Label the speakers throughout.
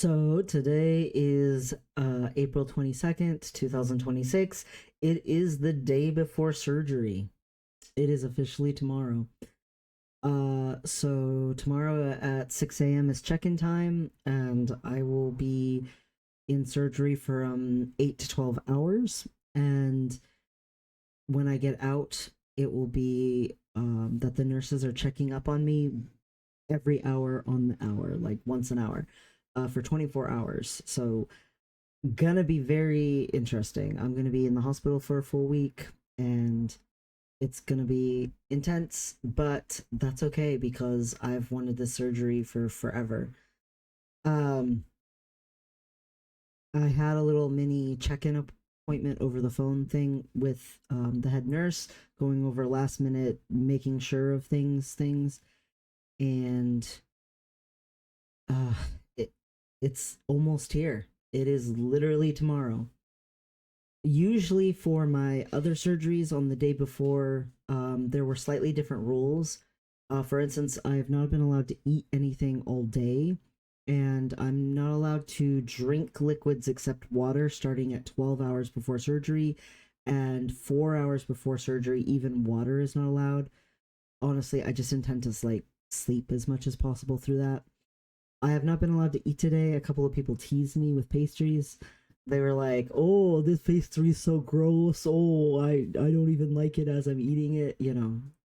Speaker 1: So today is April 22nd, 2026. It is the day before surgery. It is officially tomorrow. So tomorrow at 6 a.m. is check-in time, and I will be in surgery for 8 to 12 hours. And when I get out, it will be that the nurses are checking up on me every hour on the hour, like once an hour, for 24 hours. So gonna be very interesting. I'm gonna be in the hospital for a full week, and it's gonna be intense, but that's okay because I've wanted this surgery for forever. Um, I had a little mini check-in appointment over the phone thing with the head nurse, going over last minute, making sure of things, and uh, it it's almost here. It is literally tomorrow. Usually for my other surgeries on the day before, there were slightly different rules. For instance, I have not been allowed to eat anything all day, and I'm not allowed to drink liquids except water starting at 12 hours before surgery, and 4 hours before surgery, even water is not allowed. Honestly, I just intend to like sleep as much as possible through that. I have not been allowed to eat today. A couple of people teased me with pastries. They were like, "Oh, this pastry is so gross. Oh, I don't even like it as I'm eating it,"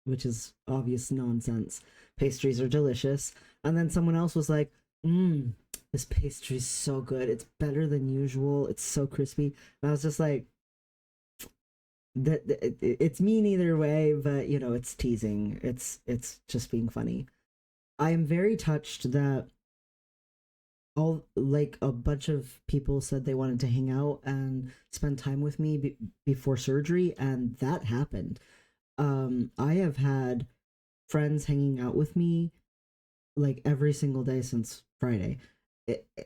Speaker 1: which is obvious nonsense. Pastries are delicious. And then someone else was like, "Mmm, this pastry is so good. It's better than usual. It's so crispy." And I was just like, that it's mean either way, but it's teasing. It's just being funny. I am very touched that all like a bunch of people said they wanted to hang out and spend time with me before surgery, and that happened. I have had friends hanging out with me like every single day since Friday.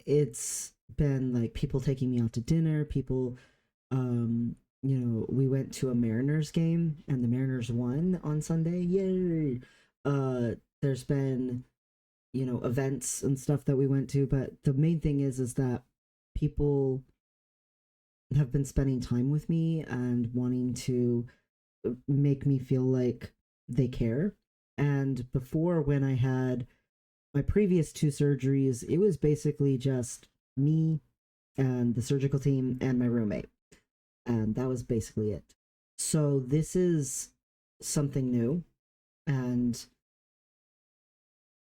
Speaker 1: It's been like people taking me out to dinner, people we went to a Mariners game and the Mariners won on Sunday. Yay. There's been events and stuff that we went to, but the main thing is that people have been spending time with me and wanting to make me feel like they care. And before, when I had my previous two surgeries, it was basically just me and the surgical team and my roommate, and that was basically it. So this is something new, and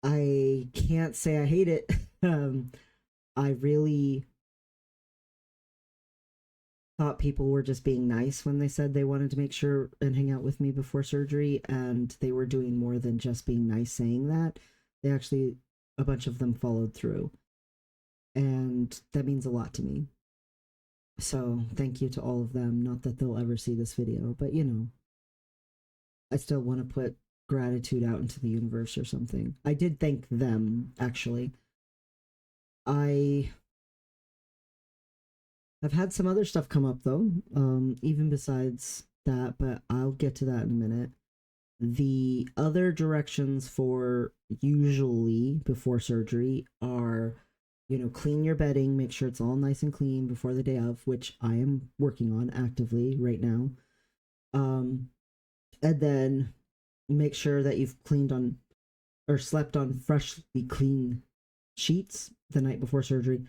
Speaker 1: I can't say I hate it. I really thought people were just being nice when they said they wanted to make sure and hang out with me before surgery, and they were doing more than just being nice saying that. They actually, a bunch of them followed through, and that means a lot to me. So thank you to all of them. Not that they'll ever see this video, but I still want to put gratitude out into the universe or something. I did thank them, actually. I have had some other stuff come up though, even besides that, but I'll get to that in a minute. The other directions for usually before surgery are, clean your bedding, make sure it's all nice and clean before the day of, which I am working on actively right now. Um, and then make sure that you've cleaned on or slept on freshly clean sheets the night before surgery.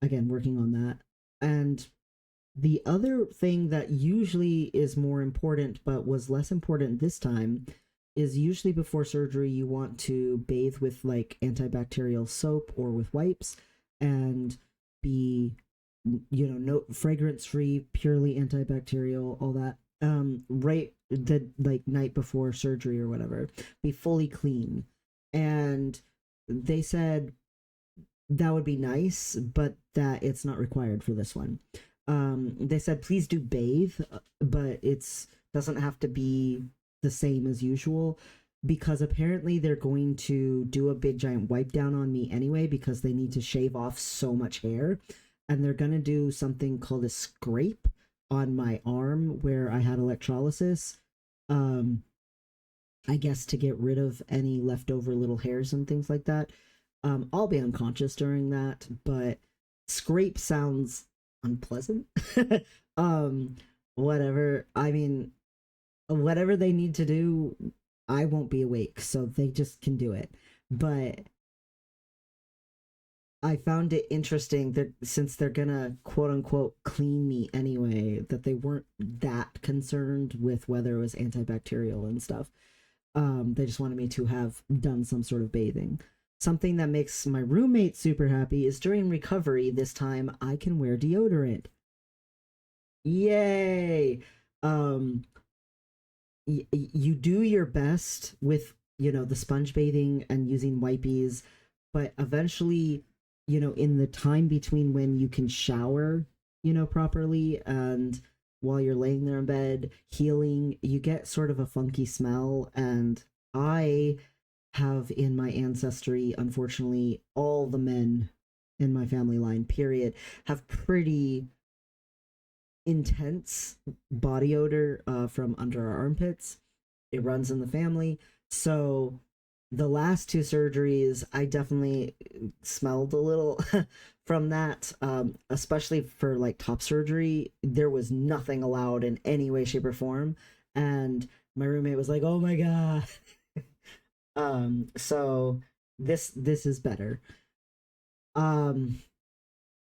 Speaker 1: Again, working on that. And the other thing that usually is more important but was less important this time is usually before surgery you want to bathe with like antibacterial soap or with wipes and be no fragrance free, purely antibacterial, all that, right the like night before surgery or whatever, be fully clean. And they said that would be nice, but that it's not required for this one. They said please do bathe, but it's doesn't have to be the same as usual, because apparently they're going to do a big giant wipe down on me anyway because they need to shave off so much hair, and they're gonna do something called a scrape on my arm where I had electrolysis. Um, I guess to get rid of any leftover little hairs and things like that. I'll be unconscious during that, but scrape sounds unpleasant. um, whatever. I mean, whatever they need to do, I won't be awake, so they just can do it. But I found it interesting that since they're gonna quote unquote clean me anyway, that they weren't that concerned with whether it was antibacterial and stuff. They just wanted me to have done some sort of bathing. Something that makes my roommate super happy is during recovery, this time I can wear deodorant. Yay! Um, you do your best with, the sponge bathing and using wipies, but eventually, in the time between when you can shower, properly, and while you're laying there in bed healing, you get sort of a funky smell. And I have in my ancestry, unfortunately, all the men in my family line, period, have pretty intense body odor from under our armpits. It runs in the family. So the last two surgeries, I definitely smelled a little from that, especially for like top surgery. There was nothing allowed in any way, shape, or form. And my roommate was like, oh my God. So this is better. Um,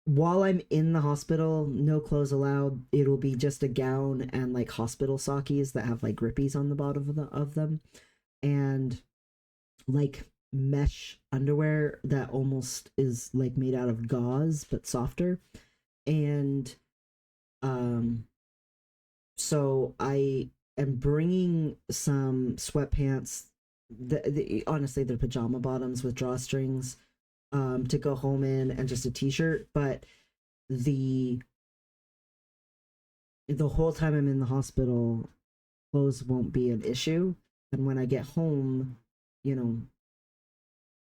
Speaker 1: while I'm in the hospital, no clothes allowed. It'll be just a gown and like hospital sockies that have like grippies on the bottom of them, and like mesh underwear that almost is like made out of gauze but softer. And um, so I am bringing some sweatpants. Honestly, they're pajama bottoms with drawstrings, to go home in, and just a t-shirt. But the the whole time I'm in the hospital, clothes won't be an issue. And when I get home, you know,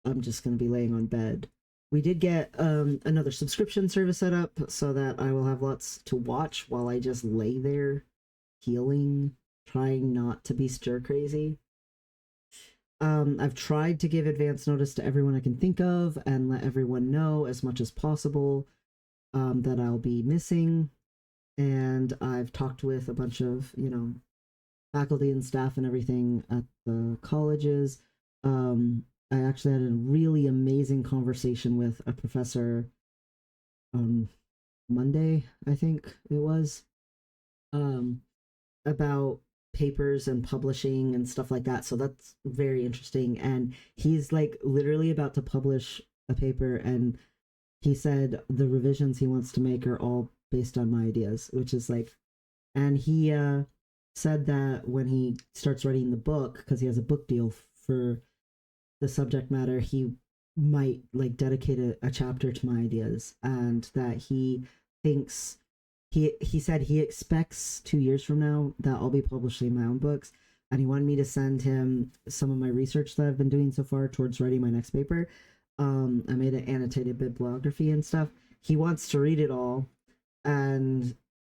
Speaker 1: I'm just going to be laying on bed. We did get another subscription service set up so that I will have lots to watch while I just lay there healing, trying not to be stir crazy. I've tried to give advance notice to everyone I can think of and let everyone know as much as possible, that I'll be missing. And I've talked with a bunch of, faculty and staff and everything at the colleges. I actually had a really amazing conversation with a professor on Monday, I think it was, um, about papers and publishing and stuff like that. So that's very interesting. And he's like literally about to publish a paper, and he said the revisions he wants to make are all based on my ideas, which is like, and he said that when he starts writing the book, because he has a book deal for the subject matter, he might like dedicate a chapter to my ideas, and that he thinks he said he expects 2 years from now that I'll be publishing my own books, and he wanted me to send him some of my research that I've been doing so far towards writing my next paper. I made an annotated bibliography and stuff. He wants to read it all, and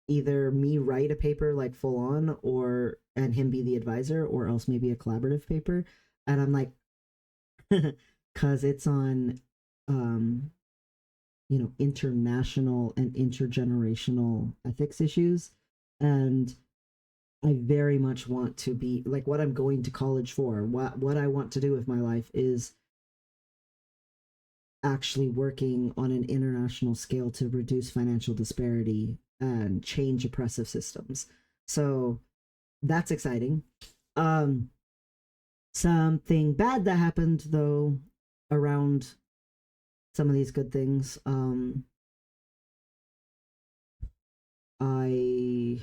Speaker 1: either me write a paper like full on, or and him be the advisor, or else maybe a collaborative paper. And I'm like, because it's on, um, international and intergenerational ethics issues. And I very much want to be like, what I'm going to college for, what I want to do with my life is actually working on an international scale to reduce financial disparity and change oppressive systems. So that's exciting. Um, Something bad that happened though around some of these good things. I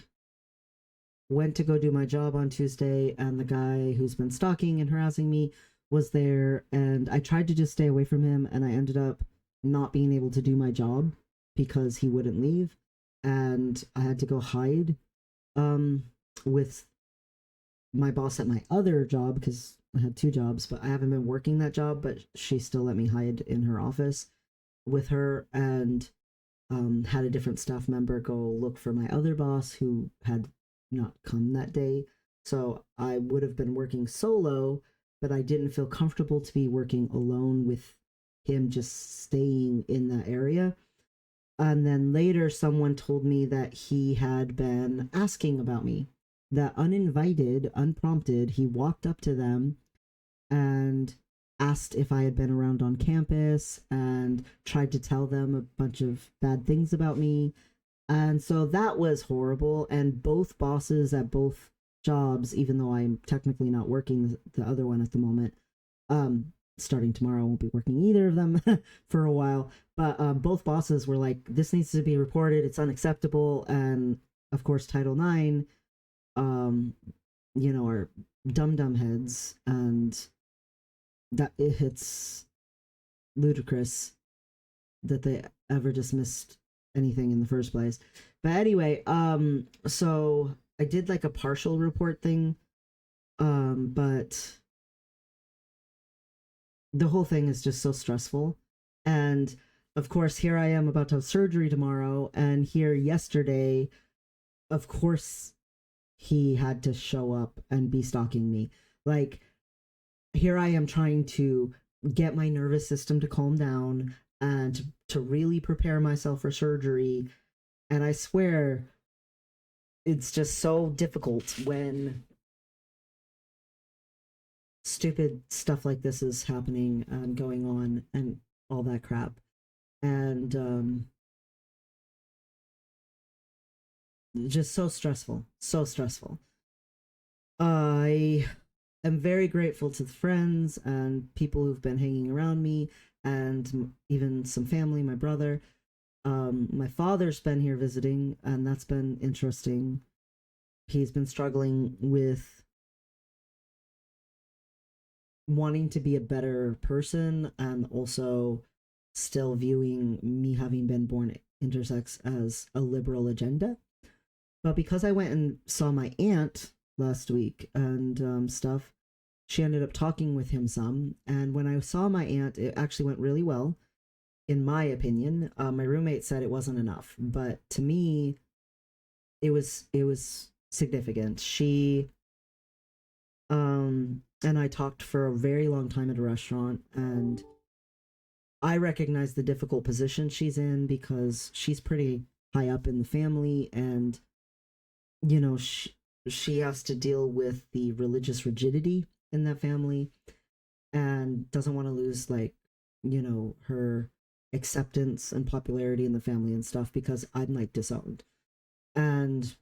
Speaker 1: went to go do my job on Tuesday, and the guy who's been stalking and harassing me was there, and I tried to just stay away from him, and I ended up not being able to do my job because he wouldn't leave, and I had to go hide, um, with my boss at my other job, because I had two jobs, but I haven't been working that job, but she still let me hide in her office with her. And had a different staff member go look for my other boss who had not come that day. So I would have been working solo, but I didn't feel comfortable to be working alone with him just staying in that area. And then later, someone told me that he had been asking about me. That uninvited, unprompted, he walked up to them and asked if I had been around on campus and tried to tell them a bunch of bad things about me. And so that was horrible. And both bosses at both jobs, even though I'm technically not working the other one at the moment, starting tomorrow, I won't be working either of them for a while. But both bosses were like, this needs to be reported. It's unacceptable. And of course, Title IX, are dumb heads. And that it's ludicrous that they ever dismissed anything in the first place. But anyway, so I did like a partial report thing, but the whole thing is just so stressful. And of course, here I am about to have surgery tomorrow, and here yesterday, of course, he had to show up and be stalking me. Like, here I am trying to get my nervous system to calm down and to really prepare myself for surgery. And I swear, it's just so difficult when stupid stuff like this is happening and going on and all that crap. And just so stressful, so stressful. I am very grateful to the friends and people who've been hanging around me, and even some family, my brother. My father's been here visiting, and that's been interesting. He's been struggling with wanting to be a better person and also still viewing me having been born intersex as a liberal agenda. But because I went and saw my aunt last week and stuff, she ended up talking with him some. And when I saw my aunt, it actually went really well, in my opinion. My roommate said it wasn't enough, but to me, it was significant. She and I talked for a very long time at a restaurant, and I recognize the difficult position she's in because she's pretty high up in the family, and she has to deal with the religious rigidity in that family and doesn't want to lose, like, her acceptance and popularity in the family and stuff because I'm like disowned. And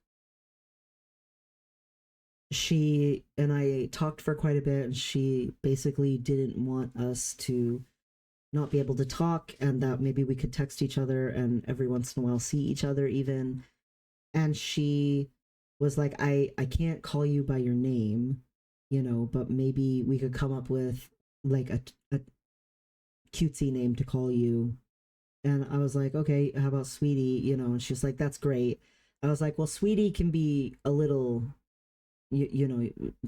Speaker 1: she and I talked for quite a bit, and she basically didn't want us to not be able to talk, and that maybe we could text each other and every once in a while see each other even. And she was like, I can't call you by your name, but maybe we could come up with like a cutesy name to call you. And I was like, okay, how about sweetie? And she's like, that's great. I was like, well, sweetie can be a little,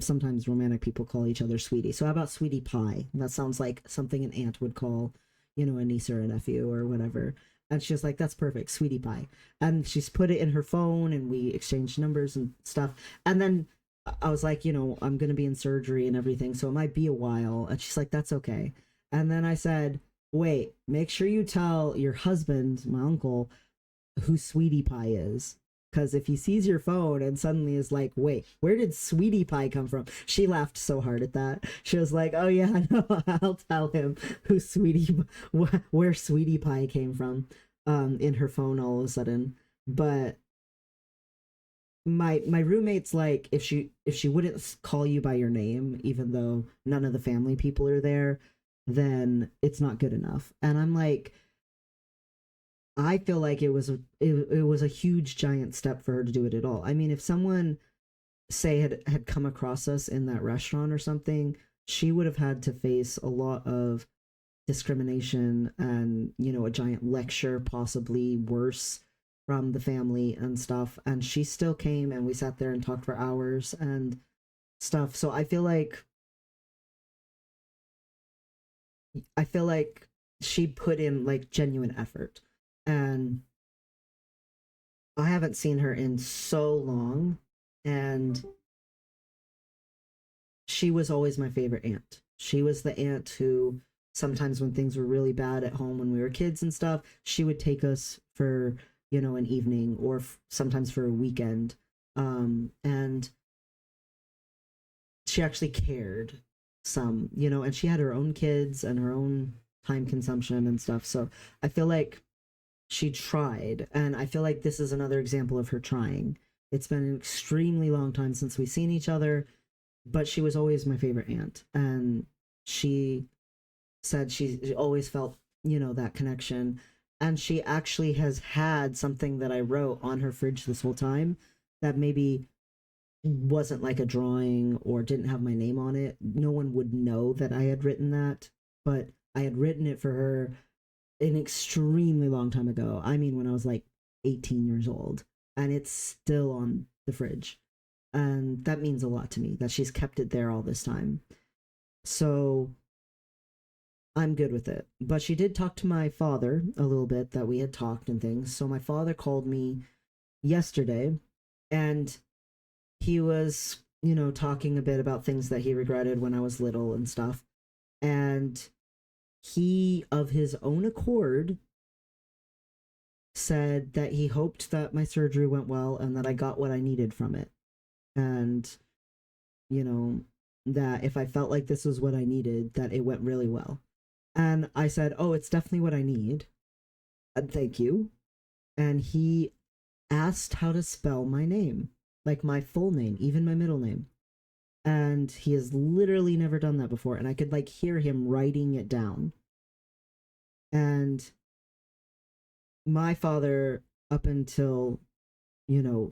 Speaker 1: sometimes romantic people call each other sweetie. So how about sweetie pie? That sounds like something an aunt would call, a niece or a nephew or whatever. And she's like, that's perfect, sweetie pie. And she's put it in her phone, and we exchanged numbers and stuff. And then I was like, I'm going to be in surgery and everything, so it might be a while. And she's like, that's okay. And then I said, wait, make sure you tell your husband, my uncle, who Sweetie Pie is. Because if he sees your phone and suddenly is like, wait, where did Sweetie Pie come from? She laughed so hard at that. She was like, oh yeah, no, I'll tell him where Sweetie Pie came from in her phone all of a sudden. But my roommate's like, if she wouldn't call you by your name, even though none of the family people are there, then it's not good enough. And I'm like, I feel like it was a huge giant step for her to do it at all. I mean, if someone say had come across us in that restaurant or something, she would have had to face a lot of discrimination and, a giant lecture, possibly worse, from the family and stuff. And she still came, and we sat there and talked for hours and stuff. So I feel like she put in like genuine effort. And I haven't seen her in so long, and she was always my favorite aunt. She was the aunt who sometimes when things were really bad at home when we were kids and stuff, she would take us for, an evening or sometimes for a weekend. And she actually cared some, and she had her own kids and her own time consumption and stuff. So I feel like she tried, and I feel like this is another example of her trying. It's been an extremely long time since we've seen each other, but she was always my favorite aunt, and she said she always felt, that connection. And she actually has had something that I wrote on her fridge this whole time that maybe wasn't like a drawing or didn't have my name on it. No one would know that I had written that, but I had written it for her an extremely long time ago. I mean, when I was like 18 years old, and it's still on the fridge. And that means a lot to me that she's kept it there all this time. So I'm good with it. But she did talk to my father a little bit, that we had talked and things. So my father called me yesterday, and he was, talking a bit about things that he regretted when I was little and stuff. And he, of his own accord, said that he hoped that my surgery went well and that I got what I needed from it. And, you know, that if I felt like this was what I needed, that it went really well. And I said, "Oh, it's definitely what I need. And thank you." And he asked how to spell my name, like my full name, even my middle name. And he has literally never done that before. And I could like hear him writing it down. And my father, up until,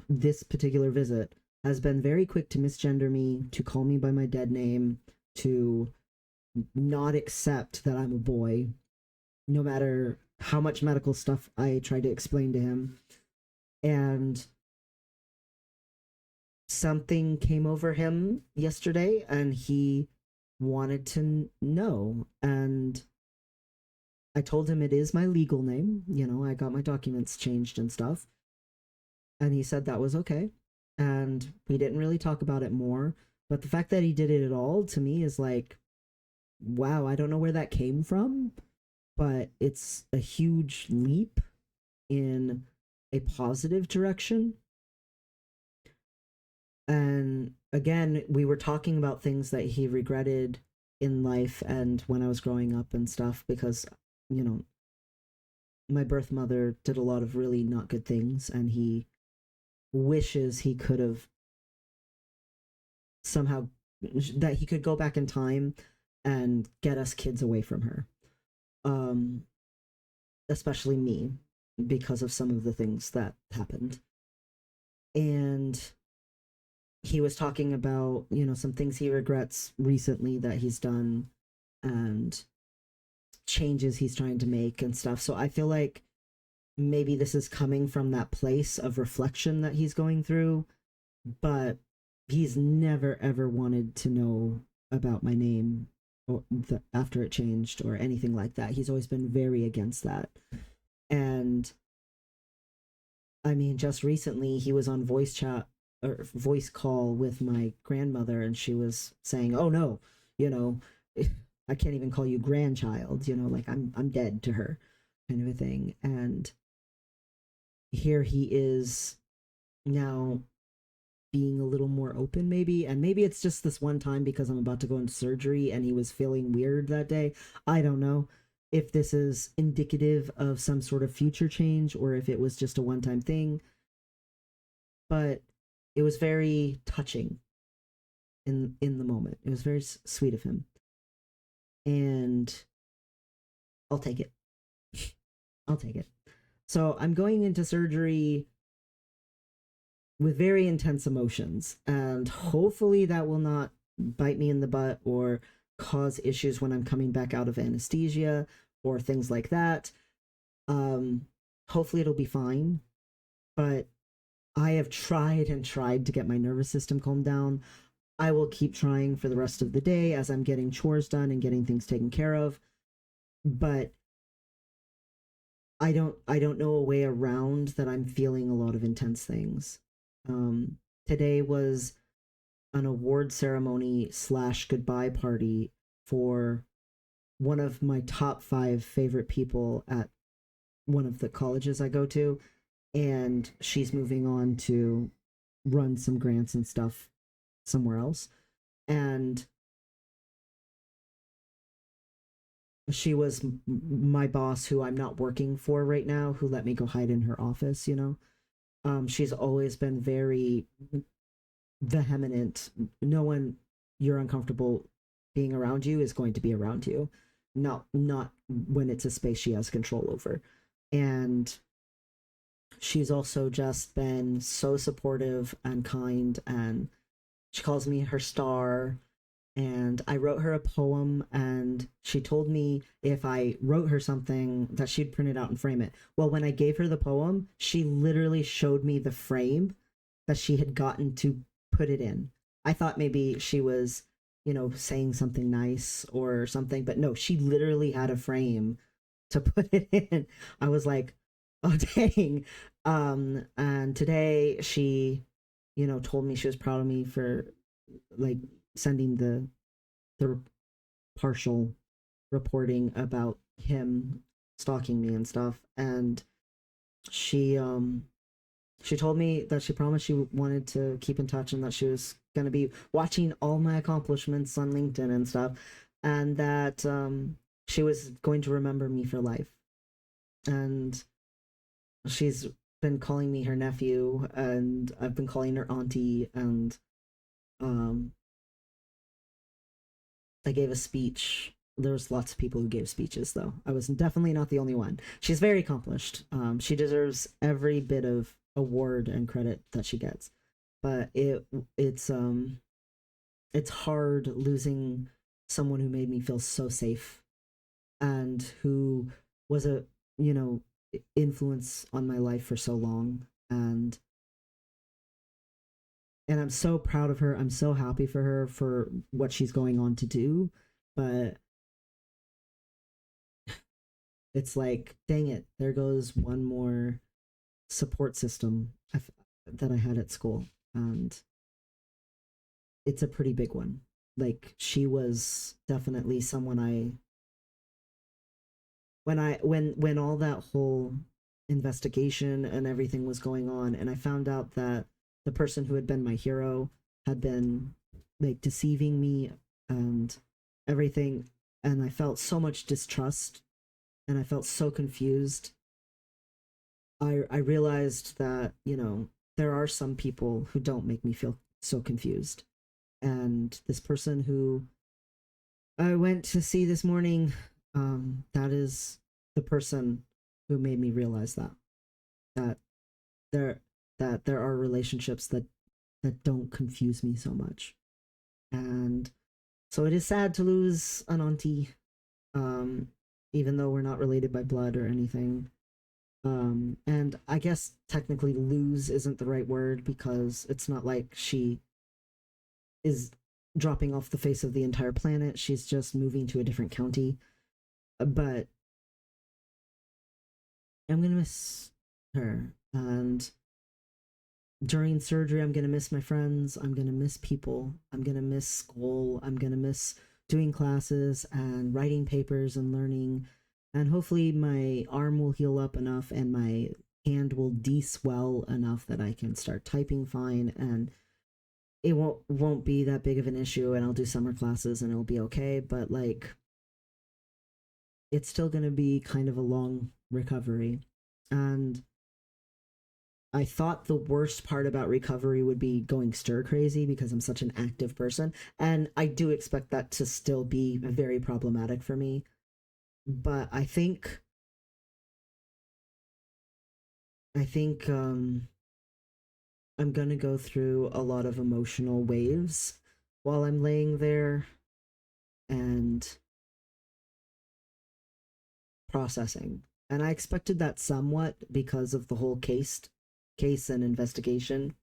Speaker 1: this particular visit, has been very quick to misgender me, to call me by my dead name, to not accept that I'm a boy, no matter how much medical stuff I tried to explain to him. And something came over him yesterday, and he wanted to know. And I told him it is my legal name. I got my documents changed and stuff. And he said that was okay. And we didn't really talk about it more. But the fact that he did it at all, to me, is like, wow, I don't know where that came from, but it's a huge leap in a positive direction. And again, we were talking about things that he regretted in life and when I was growing up and stuff, because, you know, my birth mother did a lot of really not good things, and he wishes he could have somehow, that he could go back in time and get us kids away from her. Um, Especially me, because of some of the things that happened. And he was talking about, some things he regrets recently that he's done, and changes he's trying to make and stuff. So I feel like maybe this is coming from that place of reflection that he's going through, but he's never ever wanted to know about my name, or after it changed, or anything like that. He's always been very against that. And I mean, just recently he was on voice chat or voice call with my grandmother, and she was saying, "Oh no, you know, I can't even call you grandchild, like I'm dead to her," kind of a thing. And here he is now being a little more open, maybe. And maybe it's just this one time because I'm about to go into surgery and he was feeling weird that day. I don't know if this is indicative of some sort of future change or if it was just a one time thing, but it was very touching in the moment. It was very sweet of him, and I'll take it. I'll take it. So I'm going into surgery with very intense emotions, and hopefully that will not bite me in the butt or cause issues when I'm coming back out of anesthesia or things like that. Hopefully it'll be fine, but I have tried and tried to get my nervous system calmed down. I will keep trying for the rest of the day as I'm getting chores done and getting things taken care of. But I don't know a way around that I'm feeling a lot of intense things. Today was an award ceremony slash goodbye party for one of my top 5 favorite people at one of the colleges I go to, and she's moving on to run some grants and stuff somewhere else. And she was my boss, who I'm not working for right now, who let me go hide in her office, you know. She's always been very vehement. No one you're uncomfortable being around you is going to be around you. Not when it's a space she has control over. And she's also just been so supportive and kind, and she calls me her star. And I wrote her a poem, and she told me if I wrote her something that she'd print it out and frame it. Well, when I gave her the poem, she literally showed me the frame that she had gotten to put it in. I thought maybe she was, saying something nice or something, but no, she literally had a frame to put it in. I was like, oh dang. And today she, told me she was proud of me for like sending the partial reporting about him stalking me and stuff. And she she told me that she promised she wanted to keep in touch, and that she was going to be watching all my accomplishments on LinkedIn and stuff, and that she was going to remember me for life. And she's been calling me her nephew, and I've been calling her auntie. And um I gave a speech. There's lots of people who gave speeches, though. I was definitely not the only one. She's very accomplished. She deserves every bit of award and credit that she gets. But it's hard losing someone who made me feel so safe, and who was a you know influence on my life for so long. And I'm so proud of her. I'm so happy for her for what she's going on to do. But it's like, dang it, there goes one more support system that I had at school. And it's a pretty big one. Like, she was definitely someone when all that whole investigation and everything was going on, and I found out that the person who had been my hero had been like deceiving me and everything, and I felt so much distrust, and I felt so confused. I realized that, there are some people who don't make me feel so confused. And this person who I went to see this morning, that is the person who made me realize that there that there are relationships that don't confuse me so much. And so it is sad to lose an auntie, um, even though we're not related by blood or anything. And I guess technically lose isn't the right word, because it's not like she is dropping off the face of the entire planet. She's just moving to a different county. But I'm gonna miss her. And during surgery, I'm gonna miss my friends. I'm gonna miss people. I'm gonna miss school. I'm gonna miss doing classes and writing papers and learning. And hopefully, my arm will heal up enough and my hand will de-swell enough that I can start typing fine, and it won't be that big of an issue, and I'll do summer classes and it'll be okay. But like, it's still gonna be kind of a long recovery. And I thought the worst part about recovery would be going stir crazy, because I'm such an active person. And I do expect that to still be very problematic for me. But I think I'm gonna go through a lot of emotional waves while I'm laying there and processing. And I expected that somewhat because of the whole case and investigation.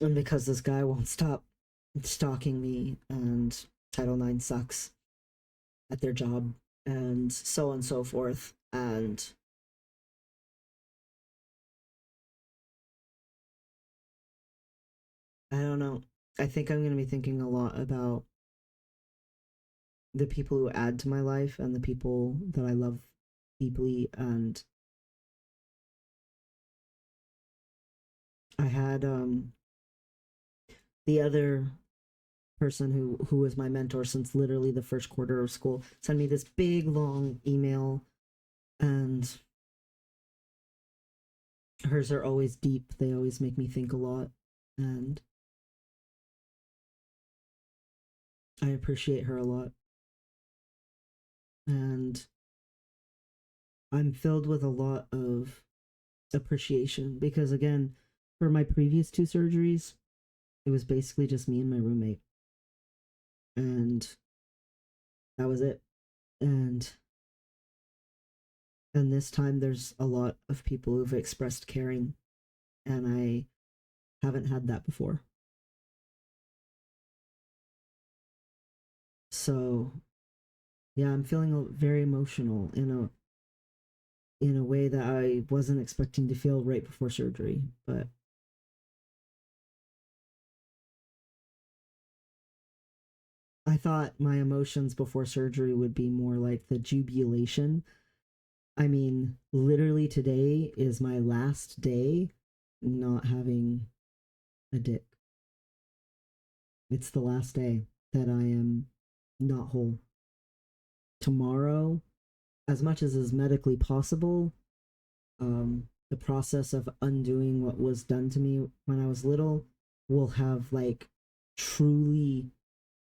Speaker 1: And because this guy won't stop stalking me, and Title IX sucks at their job, and so on and so forth. And I don't know. I think I'm going to be thinking a lot about the people who add to my life and the people that I love deeply. And I had the other person who was my mentor since literally the first quarter of school send me this big long email, and hers are always deep. They always make me think a lot, and I appreciate her a lot. And I'm filled with a lot of appreciation because, again, for my previous two surgeries, it was basically just me and my roommate, and that was it. And this time there's a lot of people who've expressed caring, and I haven't had that before. So yeah, I'm feeling very emotional in a way that I wasn't expecting to feel right before surgery. But I thought my emotions before surgery would be more like the jubilation. I mean, literally today is my last day not having a dick. It's the last day that I am not whole. Tomorrow, as much as is medically possible, the process of undoing what was done to me when I was little will have like truly,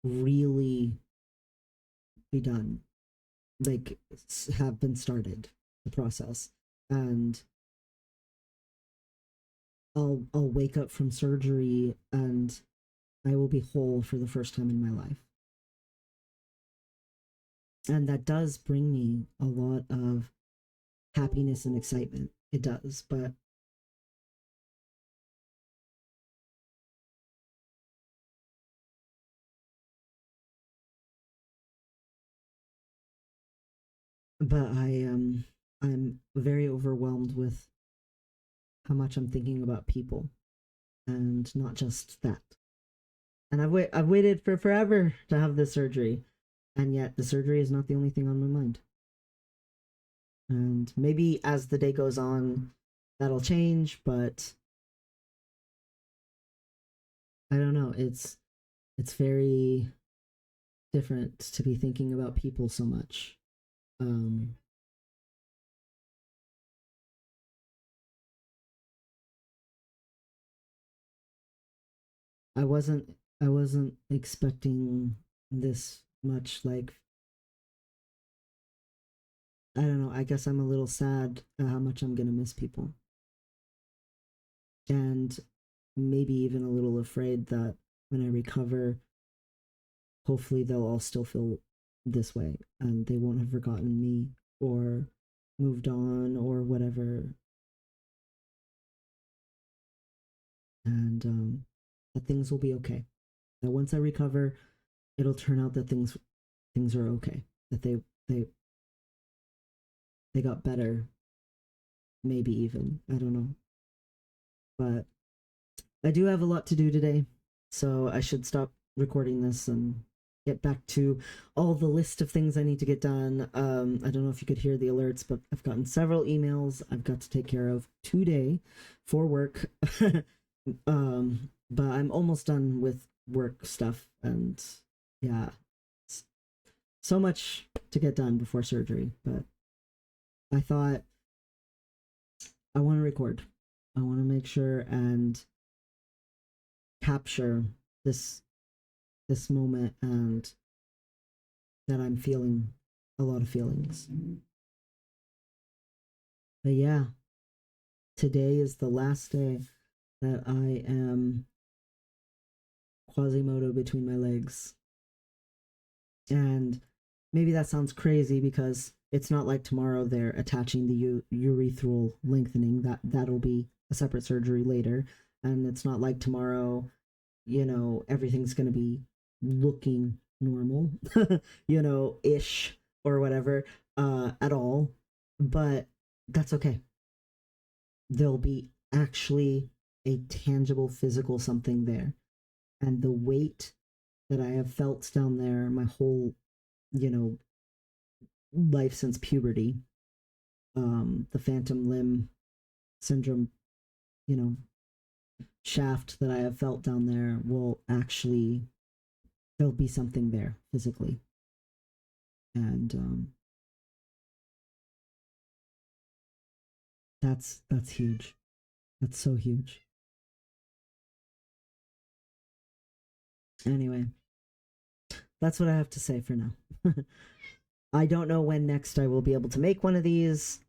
Speaker 1: really be done. Like, have been started the process, and I'll wake up from surgery and I will be whole for the first time in my life. And that does bring me a lot of happiness and excitement. It does, but I'm very overwhelmed with how much I'm thinking about people, and not just that. And I've waited for forever to have this surgery, and yet the surgery is not the only thing on my mind. And maybe as the day goes on, that'll change. But I don't know. It's very different to be thinking about people so much. Um, I wasn't expecting this much. Like, I don't know. I guess I'm a little sad at how much I'm gonna miss people, and maybe even a little afraid that when I recover, hopefully they'll all still feel this way and they won't have forgotten me or moved on or whatever. And that things will be okay. That once I recover, it'll turn out that things are okay. That they they got better, maybe even. I don't know. But I do have a lot to do today, so I should stop recording this and get back to all the list of things I need to get done. I don't know if you could hear the alerts, but I've gotten several emails I've got to take care of today for work. But I'm almost done with work stuff, and yeah, so much to get done before surgery. But I thought I want to record. I want to make sure and capture this moment, and that I'm feeling a lot of feelings. But yeah, today is the last day that I am Quasimodo between my legs. And maybe that sounds crazy because it's not like tomorrow they're attaching the urethral lengthening. That'll be a separate surgery later. And it's not like tomorrow, everything's going to be looking normal, ish or whatever, at all. But that's okay. There'll be actually a tangible physical something there. and the weight that I have felt down there my whole, you know, life since puberty, the phantom limb syndrome, you know, shaft that I have felt down there will actually, there'll be something there physically. And that's huge. That's so huge. Anyway, that's what I have to say for now. I don't know when next I will be able to make one of these.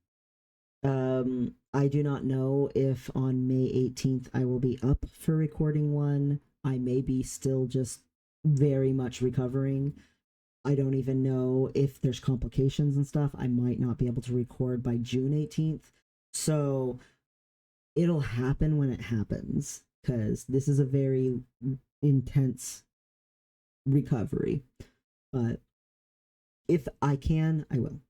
Speaker 1: I do not know if on May 18th I will be up for recording one. I may be still just very much recovering. I don't even know if there's complications and stuff. I might not be able to record by June 18th. So it'll happen when it happens, because this is a very intense recovery. But if I can, I will.